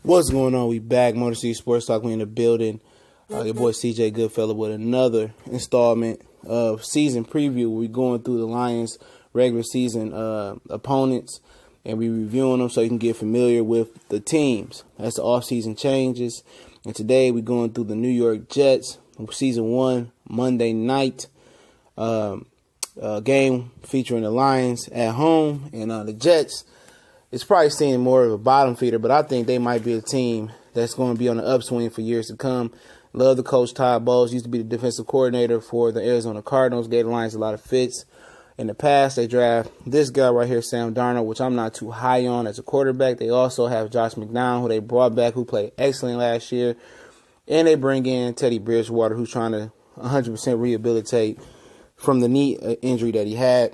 What's going on? We back. Motor City Sports Talk. We in the building. Your boy CJ Goodfellow with another installment of season preview. We're going through the Lions regular season opponents, and we reviewing them so you can get familiar with the teams. That's the offseason changes. And today we're going through the New York Jets season 1 Monday night game featuring the Lions at home and the Jets. It's probably seeing more of a bottom feeder, but I think they might be a team that's going to be on the upswing for years to come. Love the coach Todd Bowles. Used to be the defensive coordinator for the Arizona Cardinals. Gave the Lions a lot of fits. In the past, they draft this guy right here, Sam Darnold, which I'm not too high on as a quarterback. They also have Josh McCown, who they brought back, who played excellent last year. And they bring in Teddy Bridgewater, who's trying to 100% rehabilitate from the knee injury that he had.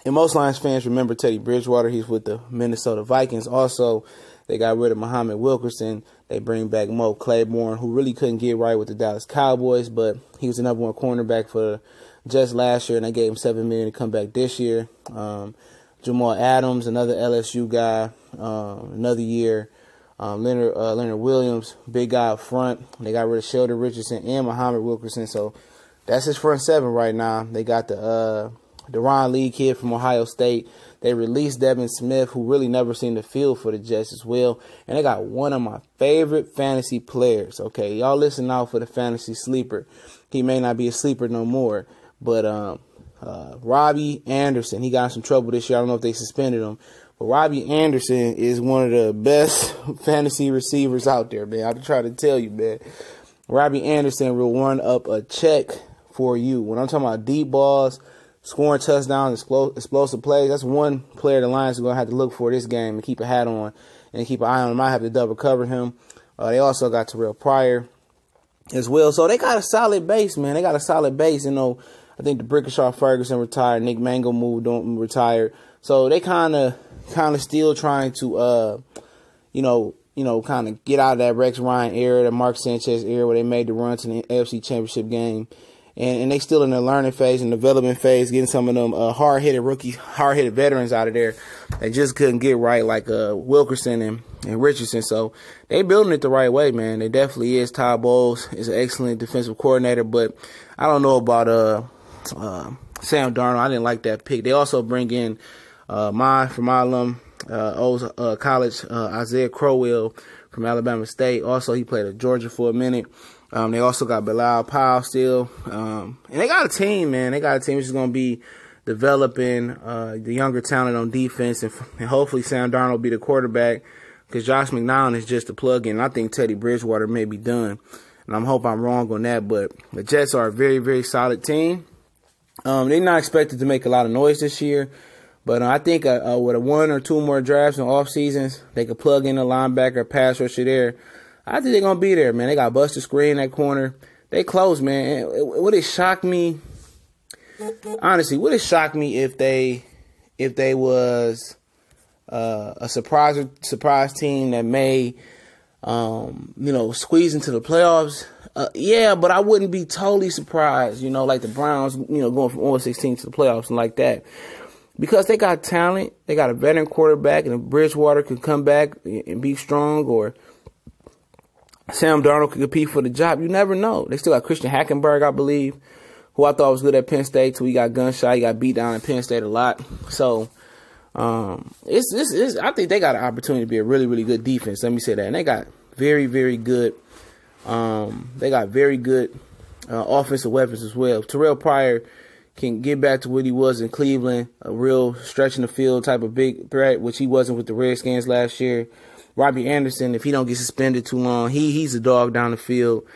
And most Lions fans remember Teddy Bridgewater. He's with the Minnesota Vikings. Also, they got rid of Muhammad Wilkerson. They bring back Mo Claiborne, who really couldn't get right with the Dallas Cowboys, but he was the number one cornerback for just last year, and they gave him $7 million to come back this year. Jamal Adams, another LSU guy, another year. Leonard Williams, big guy up front. They got rid of Sheldon Richardson and Muhammad Wilkerson, so that's his front seven right now. They got the Ron Lee kid from Ohio State. They released Devin Smith, who really never seen the field for the Jets as well. And they got one of my favorite fantasy players. Okay, y'all listen out for the fantasy sleeper. He may not be a sleeper no more, but Robbie Anderson, he got in some trouble this year. I don't know if they suspended him. But Robbie Anderson is one of the best fantasy receivers out there, man. I'm trying to tell you, man. Robbie Anderson will run up a check for you. When I'm talking about deep balls, scoring touchdowns, explosive plays, that's one player the Lions are going to have to look for this game and keep a hat on and keep an eye on him. Might have to double cover him. They also got Terrell Pryor as well. So they got a solid base, man. They got a solid base. You know, I think the Brickashaw Ferguson retired. Nick Mango retired. So they kind of still trying to, kind of get out of that Rex Ryan era, the Mark Sanchez era where they made the run to the AFC Championship game. And they still in the learning phase and development phase, getting some of them hard-hitted veterans out of there. They just couldn't get right, like Wilkerson and Richardson. So they building it the right way, man. They definitely is. Todd Bowles is an excellent defensive coordinator, but I don't know about Sam Darnold. I didn't like that pick. They also bring in from my alum, college, Isaiah Crowell from Alabama State. Also, he played at Georgia for a minute. They also got Bilal Powell still. And they got a team, man. They got a team which is going to be developing the younger talent on defense. And hopefully Sam Darnold will be the quarterback because Josh McCown is just a plug-in. I think Teddy Bridgewater may be done. And I hope I'm wrong on that. But the Jets are a very, very solid team. They're not expected to make a lot of noise this year. But I think with 1 or 2 more drafts and off seasons, they could plug in a linebacker, pass rusher there. I think they're going to be there, man. They got Buster Screen in that corner. They close, man. Would it shock me, honestly, would it shock me if they was a surprise team that may, squeeze into the playoffs? Yeah, but I wouldn't be totally surprised, like the Browns, going from 0-16 to the playoffs and like that. Because they got talent. They got a veteran quarterback, and if Bridgewater could come back and be strong, or Sam Darnold could compete for the job. You never know. They still got Christian Hackenberg, I believe, who I thought was good at Penn State till he got gunshot. He got beat down at Penn State a lot. So, I think they got an opportunity to be a really, really good defense. Let me say that. And they got very, very good, offensive weapons as well. Terrell Pryor can get back to what he was in Cleveland, a real stretch in the field type of big threat, which he wasn't with the Redskins last year. Robbie Anderson, if he don't get suspended too long, he's a dog down the field.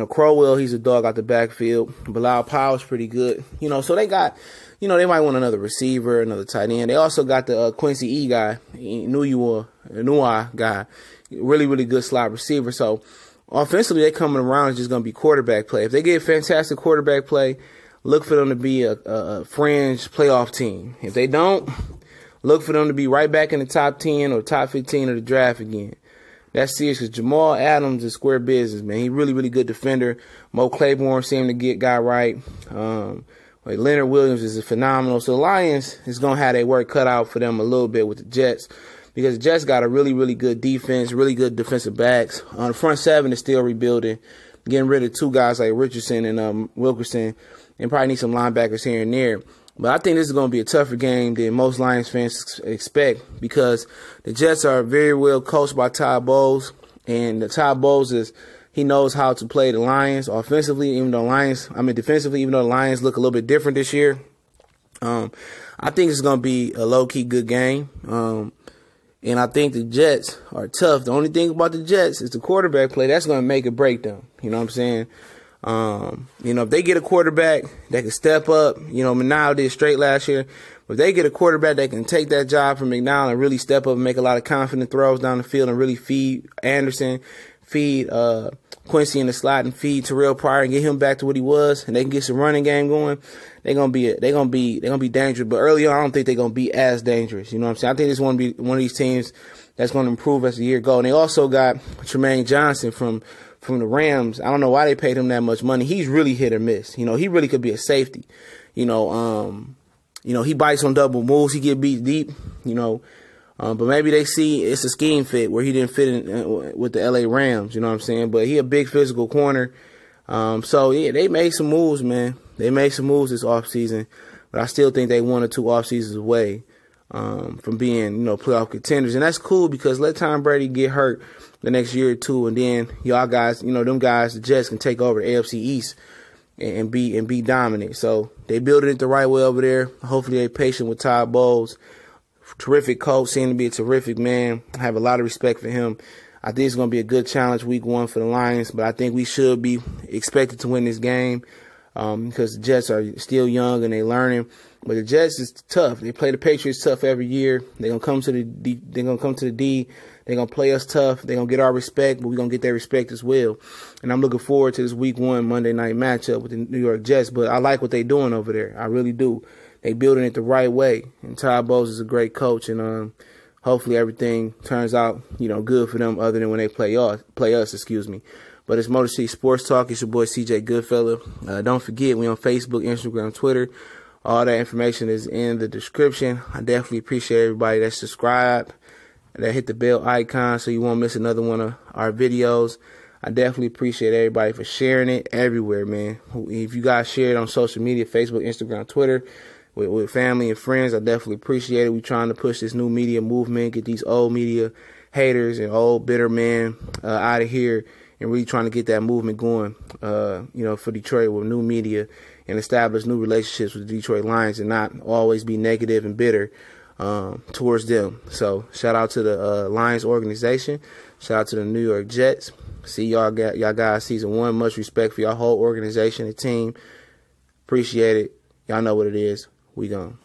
Crowell, he's a dog out the backfield. Bilal Powell's pretty good. So they got, they might want another receiver, another tight end. They also got the Quincy E guy, Nua guy, really, really good slot receiver. So offensively, they coming around is just going to be quarterback play. If they get fantastic quarterback play, look for them to be a fringe playoff team. If they don't, look for them to be right back in the top 10 or top 15 of the draft again. That's serious because Jamal Adams is square business, man. He's really, really good defender. Mo Claiborne seemed to got right. Leonard Williams is phenomenal. So the Lions is going to have their work cut out for them a little bit with the Jets. because the Jets got a really, really good defense, really good defensive backs. The front seven is still rebuilding, getting rid of two guys like Richardson and Wilkerson, and probably need some linebackers here and there. But I think this is going to be a tougher game than most Lions fans expect, because the Jets are very well coached by Todd Bowles, and Todd Bowles he knows how to play the Lions offensively, defensively, even though the Lions look a little bit different this year. I think it's going to be a low-key good game. And I think the Jets are tough. The only thing about the Jets is the quarterback play. That's going to make or break them. You know what I'm saying? If they get a quarterback that can step up, McNall did straight last year. But if they get a quarterback that can take that job from McNall and really step up and make a lot of confident throws down the field and really feed Anderson, feed Quincy in the slot, and feed Terrell Pryor and get him back to what he was, and they can get some running game going, they're gonna be dangerous. But early on, I don't think they're gonna be as dangerous. You know what I'm saying? I think this is going to be one of these teams that's going to improve as the year goes. And they also got Tremaine Johnson from the Rams. I don't know why they paid him that much money. He's really hit or miss. He really could be a safety. He bites on double moves. He get beat deep. But maybe they see it's a scheme fit where he didn't fit in with the LA Rams. You know what I'm saying? But he a big physical corner. So yeah, they made some moves, man. They made some moves this offseason, but I still think they 1 or 2 off seasons away from being, playoff contenders. And that's cool, because let Tom Brady get hurt the next year or two, and then y'all guys, them guys, the Jets, can take over the AFC East and be dominant. So they building it the right way over there. Hopefully they're patient with Todd Bowles. Terrific coach, seemed to be a terrific man. I have a lot of respect for him. I think it's going to be a good challenge week 1 for the Lions, but I think we should be expected to win this game because the Jets are still young and they're learning. But the Jets is tough. They play the Patriots tough every year. They're going to come to the D. They're going to come to the D. They're going to play us tough. They're going to get our respect, but we're going to get their respect as well. And I'm looking forward to this week 1 Monday night matchup with the New York Jets. But I like what they're doing over there. I really do. They building it the right way. And Todd Bowles is a great coach. And hopefully everything turns out, good for them, other than when they play us. But it's Motor City Sports Talk. It's your boy CJ Goodfella. Don't forget, we on Facebook, Instagram, Twitter. All that information is in the description. I definitely appreciate everybody that subscribed, that hit the bell icon so you won't miss another one of our videos. I definitely appreciate everybody for sharing it everywhere, man. If you guys share it on social media, Facebook, Instagram, Twitter, with family and friends, I definitely appreciate it. We're trying to push this new media movement, get these old media haters and old bitter men out of here, and really trying to get that movement going, for Detroit with new media, and establish new relationships with the Detroit Lions, and not always be negative and bitter towards them. So shout out to the Lions organization. Shout out to the New York Jets. See y'all guys season 1. Much respect for y'all whole organization and team. Appreciate it. Y'all know what it is. We gone.